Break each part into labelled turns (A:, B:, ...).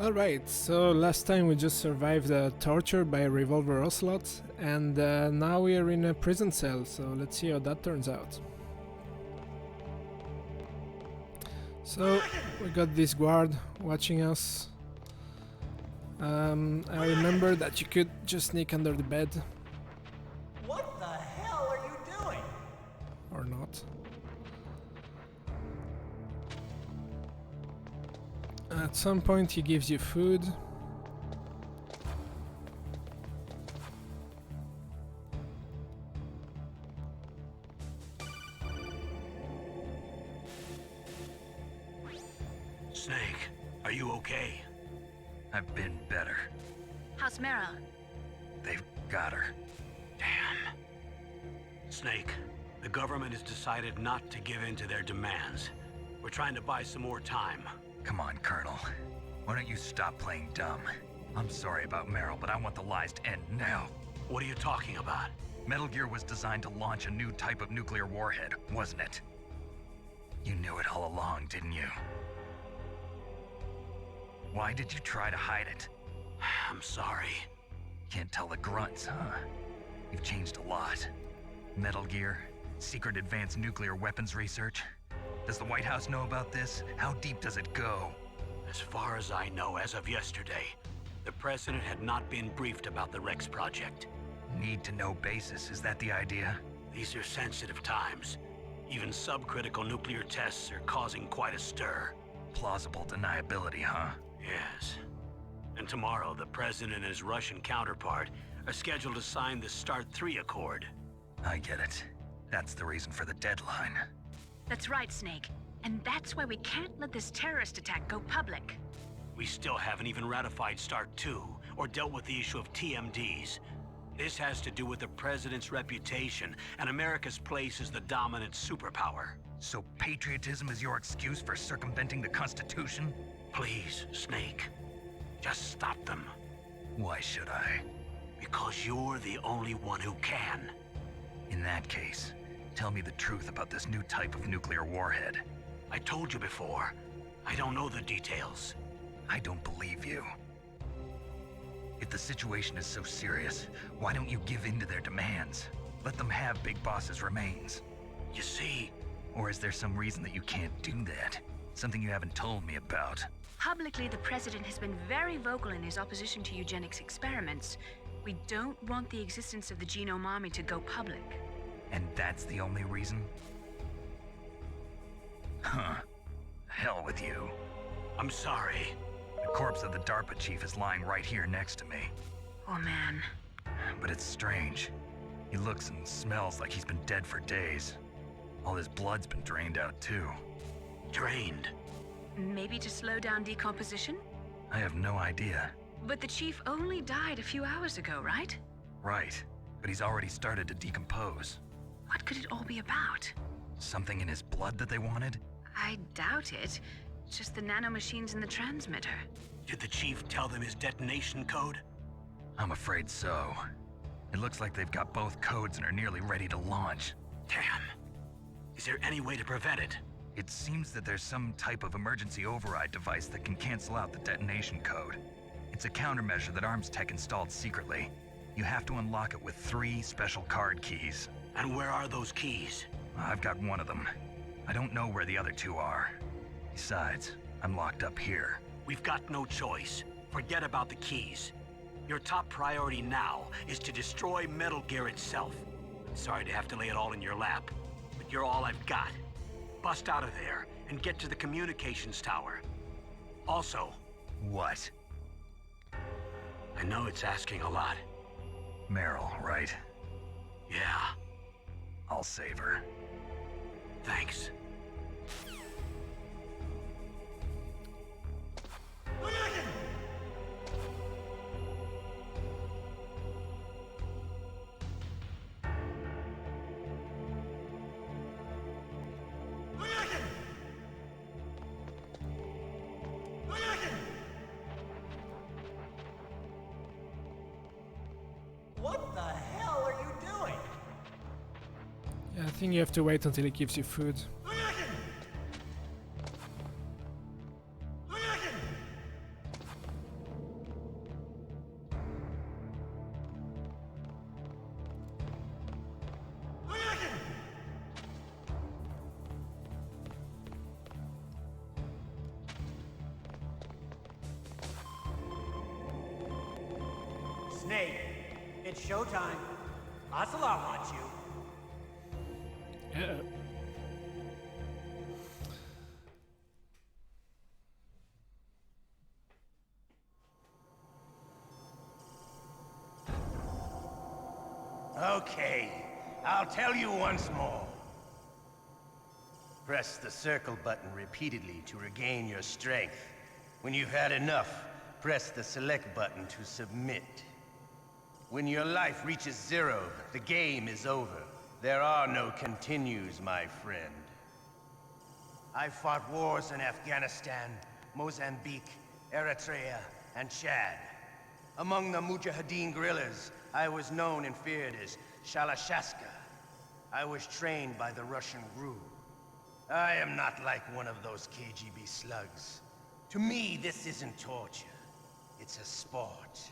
A: Alright, so last time we just survived torture by Revolver Ocelot, and now we are in a prison cell, so let's see how that turns out. So, we got this guard watching us. I remember that you could just sneak under the bed.
B: What the hell are you doing?
A: Or not. At some point he gives you food.
C: Snake, are you okay?
D: I've been better.
E: How's Meryl?
D: They've got her.
C: Damn. Snake, the government has decided not to give in to their demands. We're trying to buy some more time.
D: Come on, Colonel. Why don't you stop playing dumb? I'm sorry about Meryl, but I want the lies to end now.
C: What are you talking about?
D: Metal Gear was designed to launch a new type of nuclear warhead, wasn't it? You knew it all along, didn't you? Why did you try to hide it?
C: I'm sorry.
D: Can't tell the grunts, huh? You've changed a lot. Metal Gear, secret advanced nuclear weapons research. Does the White House know about this? How deep does it go?
C: As far as I know, as of yesterday, the president had not been briefed about the Rex project.
D: Need to know basis, is that the idea?
C: These are sensitive times. Even subcritical nuclear tests are causing quite a stir.
D: Plausible deniability, huh?
C: Yes. And tomorrow, the president and his Russian counterpart are scheduled to sign the START 3 Accord.
D: I get it. That's the reason for the deadline.
E: That's right, Snake. And that's why we can't let this terrorist attack go public.
C: We still haven't even ratified START 2 or dealt with the issue of TMDs. This has to do with the president's reputation and America's place as the dominant superpower.
D: So patriotism is your excuse for circumventing the Constitution?
C: Please, Snake, just stop them.
D: Why should I?
C: Because you're the only one who can.
D: In that case, tell me the truth about this new type of nuclear warhead.
C: I told you before, I don't know the details.
D: I don't believe you. If the situation is so serious, why don't you give in to their demands? Let them have Big Boss's remains.
C: You see,
D: Or is there some reason that you can't do that? Something you haven't told me about.
E: Publicly, the president has been very vocal in his opposition to eugenics experiments. We don't want the existence of the Genome Army to go public.
D: And that's the only reason? Huh. Hell with you.
C: I'm sorry.
D: The corpse of the DARPA chief is lying right here next to me.
E: Oh man.
D: But it's strange. He looks and smells like he's been dead for days. All his blood's been drained out too.
C: Drained.
E: Maybe to slow down decomposition?
D: I have no idea.
E: But the chief only died a few hours ago, right?
D: Right, but he's already started to decompose.
E: What could it all be about?
D: Something in his blood that they wanted?
E: I doubt it. Just the nanomachines in the transmitter.
C: Did the chief tell them his detonation code?
D: I'm afraid so. It looks like they've got both codes and are nearly ready to launch.
C: Damn. Is there any way to prevent it?
D: It seems that there's some type of emergency override device that can cancel out the detonation code. It's a countermeasure that Arms Tech installed secretly. You have to unlock it with 3 special card keys.
C: And where are those keys?
D: I've got one of them. I don't know where the other 2 are. Besides, I'm locked up here.
C: We've got no choice. Forget about the keys. Your top priority now is to destroy Metal Gear itself. Sorry to have to lay it all in your lap, but you're all I've got. Bust out of there and get to the communications tower. Also,
D: What?
C: I know it's asking a lot.
D: Meryl, right?
C: Yeah,
D: I'll save her.
C: thanks.
B: What the hell are you doing?
A: Yeah, I think you have to wait until it gives you food.
B: Snake, it's showtime. Ocelot wants you.
A: Yeah.
F: Okay, I'll tell you once more. Press the circle button repeatedly to regain your strength. When you've had enough, press the select button to submit. When your life reaches 0, the game is over. There are no continues, my friend. I fought wars in Afghanistan, Mozambique, Eritrea, and Chad. Among the Mujahideen guerrillas, I was known and feared as Shalashaska. I was trained by the Russian GRU. I am not like one of those KGB slugs. To me, this isn't torture. It's a sport.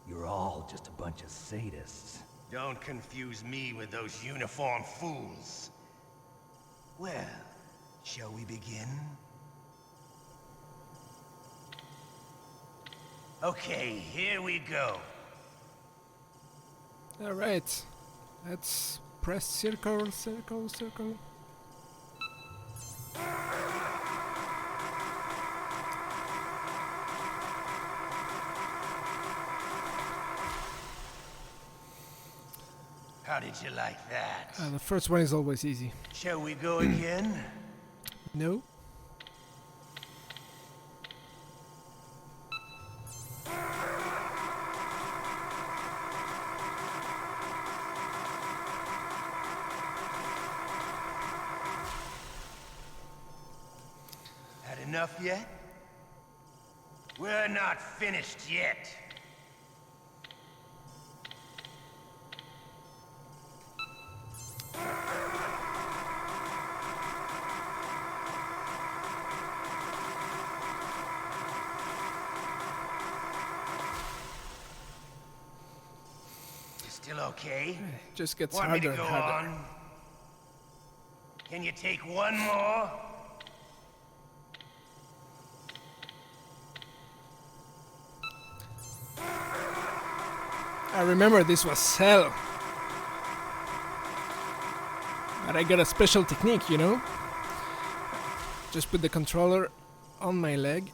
G: You're all just a bunch of sadists.
F: Don't confuse me with those uniformed fools. Well, shall we begin? Okay, here we go.
A: Alright. Let's press circle, circle, circle.
F: How did you like that?
A: The first one is always easy.
F: Shall we go again?
A: No?
F: Had enough yet? We're not finished yet. Still okay?
A: Just gets
F: Want me
A: harder
F: to
A: and
F: go
A: harder.
F: on? Can you take one more?
A: I remember this was Cell. But I got a special technique, you know? Just put the controller on my leg.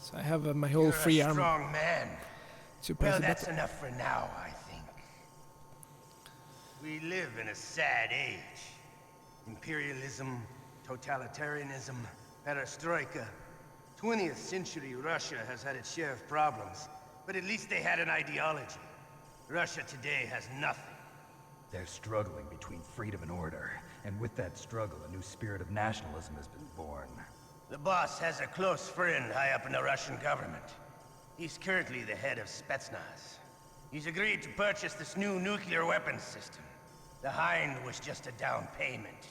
A: So I have my whole
F: You're
A: free
F: a
A: arm
F: strong man.
A: to press
F: Well,
A: the
F: that's
A: button.
F: enough for now, I think. We live in a sad age. Imperialism, totalitarianism, perestroika. 20th century Russia has had its share of problems, but at least they had an ideology. Russia today has nothing.
G: They're struggling between freedom and order, and with that struggle, a new spirit of nationalism has been born.
F: The boss has a close friend high up in the Russian government. He's currently the head of Spetsnaz. He's agreed to purchase this new nuclear weapons system. The Hind was just a down payment.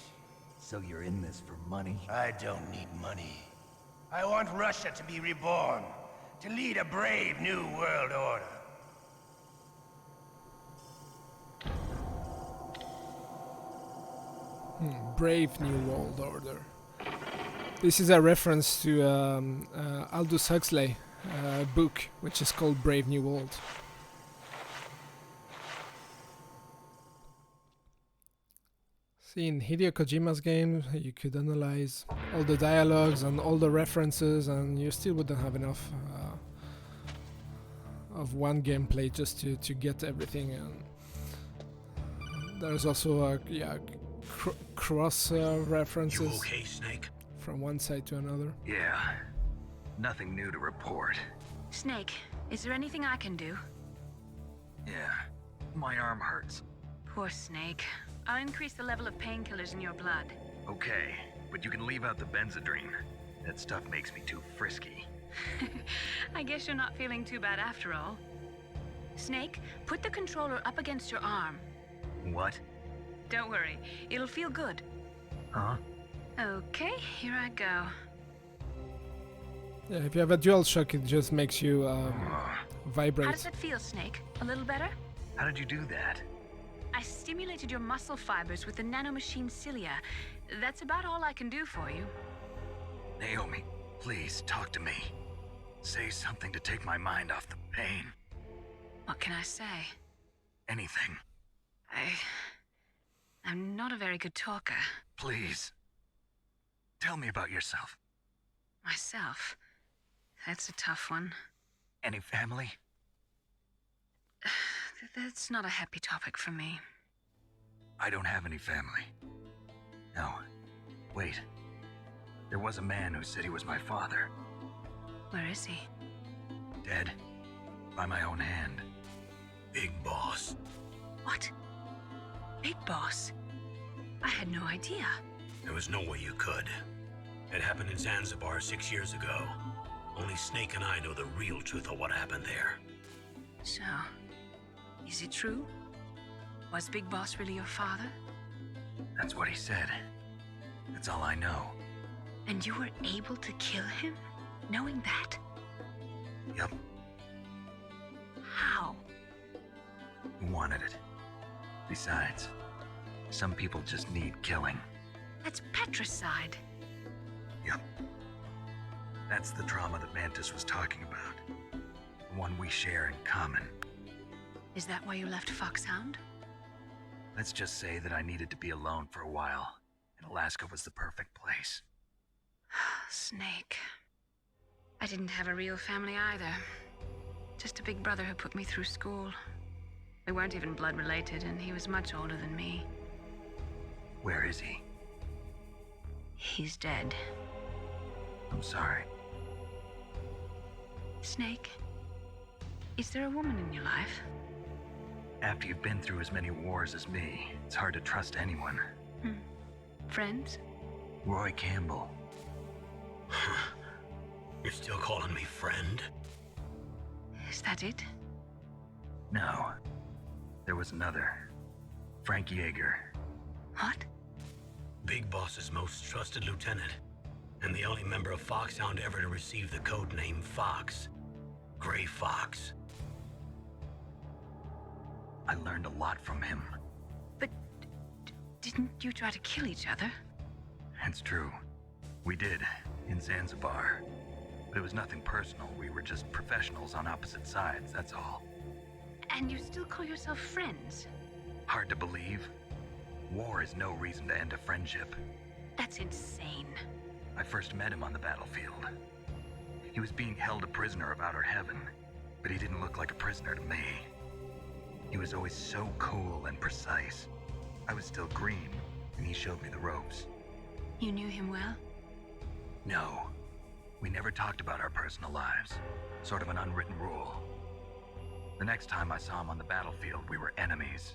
G: So you're in this for money?
F: I don't need money. I want Russia to be reborn, to lead a brave new world order.
A: Brave New World Order. This is a reference to Aldous Huxley book, which is called Brave New World. See, in Hideo Kojima's game, you could analyze all the dialogues and all the references, and you still wouldn't have enough of one gameplay just to get everything. And there's also cross references.
C: You okay, Snake?
A: From one side to another.
D: Yeah. Nothing new to report.
E: Snake, is there anything I can do?
D: Yeah. My arm hurts.
E: Poor Snake. I'll increase the level of painkillers in your blood.
D: Okay, but you can leave out the Benzedrine. That stuff makes me too frisky.
E: I guess you're not feeling too bad after all. Snake, put the controller up against your arm.
D: What?
E: Don't worry, it'll feel good.
D: Huh?
E: Okay, here I go.
A: Yeah, if you have a DualShock, it just makes you
E: How
A: vibrate.
E: does it feel, Snake? A little better?
D: How did you do that?
E: I stimulated your muscle fibers with the nanomachine cilia. That's about all I can do for you.
D: Naomi, please talk to me. Say something to take my mind off the pain.
E: What can I say?
D: Anything.
E: I'm not a very good talker.
D: Please. Tell me about yourself.
E: Myself? That's a tough one.
D: Any family?
E: That's not a happy topic for me.
D: I don't have any family. No. Wait. There was a man who said he was my father.
E: Where is he?
D: Dead. By my own hand.
C: Big Boss.
E: What? Big Boss? I had no idea.
C: There was no way you could. It happened in Zanzibar 6 years ago. Only Snake and I know the real truth of what happened there.
E: So, is it true? Was Big Boss really your father?
D: That's what he said. That's all I know.
E: And you were able to kill him, knowing that?
D: Yup.
E: How?
D: He wanted it. Besides, some people just need killing.
E: That's patricide.
D: Yup. That's the trauma that Mantis was talking about. The one we share in common.
E: Is that why you left Foxhound?
D: Let's just say that I needed to be alone for a while, and Alaska was the perfect place.
E: Snake. I didn't have a real family either. Just a big brother who put me through school. We weren't even blood related, and he was much older than me.
D: Where is he?
E: He's dead.
D: I'm sorry.
E: Snake, is there a woman in your life?
D: After you've been through as many wars as me, it's hard to trust anyone.
E: Friends?
D: Roy Campbell.
C: You're still calling me friend?
E: Is that it?
D: No. There was another. Frank Yeager.
E: What?
C: Big Boss's most trusted lieutenant, and the only member of Foxhound ever to receive the code name Fox. Gray Fox.
D: I learned a lot from him.
E: But didn't you try to kill each other?
D: It's true. We did, in Zanzibar. But it was nothing personal. We were just professionals on opposite sides, that's all.
E: And you still call yourself friends?
D: Hard to believe. War is no reason to end a friendship.
E: That's insane.
D: I first met him on the battlefield. He was being held a prisoner of Outer Heaven, but he didn't look like a prisoner to me. He was always so cool and precise. I was still green, and he showed me the ropes.
E: You knew him well?
D: No. We never talked about our personal lives. Sort of an unwritten rule. The next time I saw him on the battlefield, we were enemies.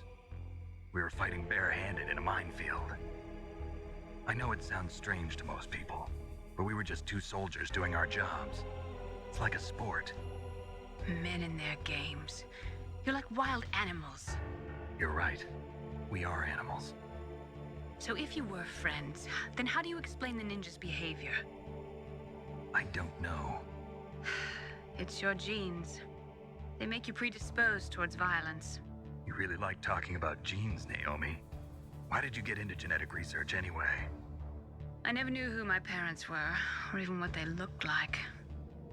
D: We were fighting barehanded in a minefield. I know it sounds strange to most people, but we were just two soldiers doing our jobs. It's like a sport.
E: Men in their games. You're like wild animals.
D: You're right. We are animals.
E: So if you were friends, then how do you explain the ninja's behavior?
D: I don't know.
E: It's your genes. They make you predisposed towards violence.
D: You really like talking about genes, Naomi. Why did you get into genetic research anyway?
E: I never knew who my parents were, or even what they looked like.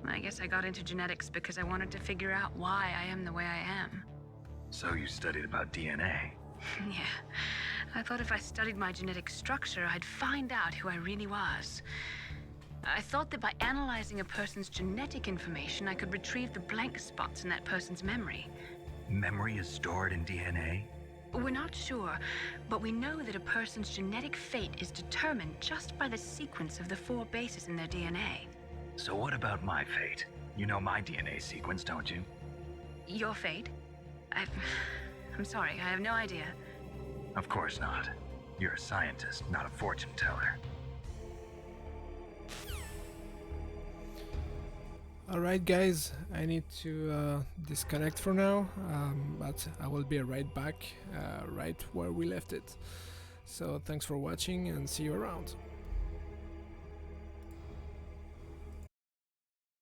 E: I guess I got into genetics because I wanted to figure out why I am the way I am.
D: So you studied about DNA?
E: Yeah. I thought if I studied my genetic structure, I'd find out who I really was. I thought that by analyzing a person's genetic information, I could retrieve the blank spots in that person's memory.
D: Memory is stored in DNA?
E: We're not sure, but we know that a person's genetic fate is determined just by the sequence of the 4 bases in their DNA.
D: So what about my fate? You know my DNA sequence, don't you?
E: Your fate? I'm sorry, I have no idea.
D: Of course not. You're a scientist, not a fortune teller.
A: Alright guys, I need to disconnect for now, but I will be right back, right where we left it. So thanks for watching and see you around.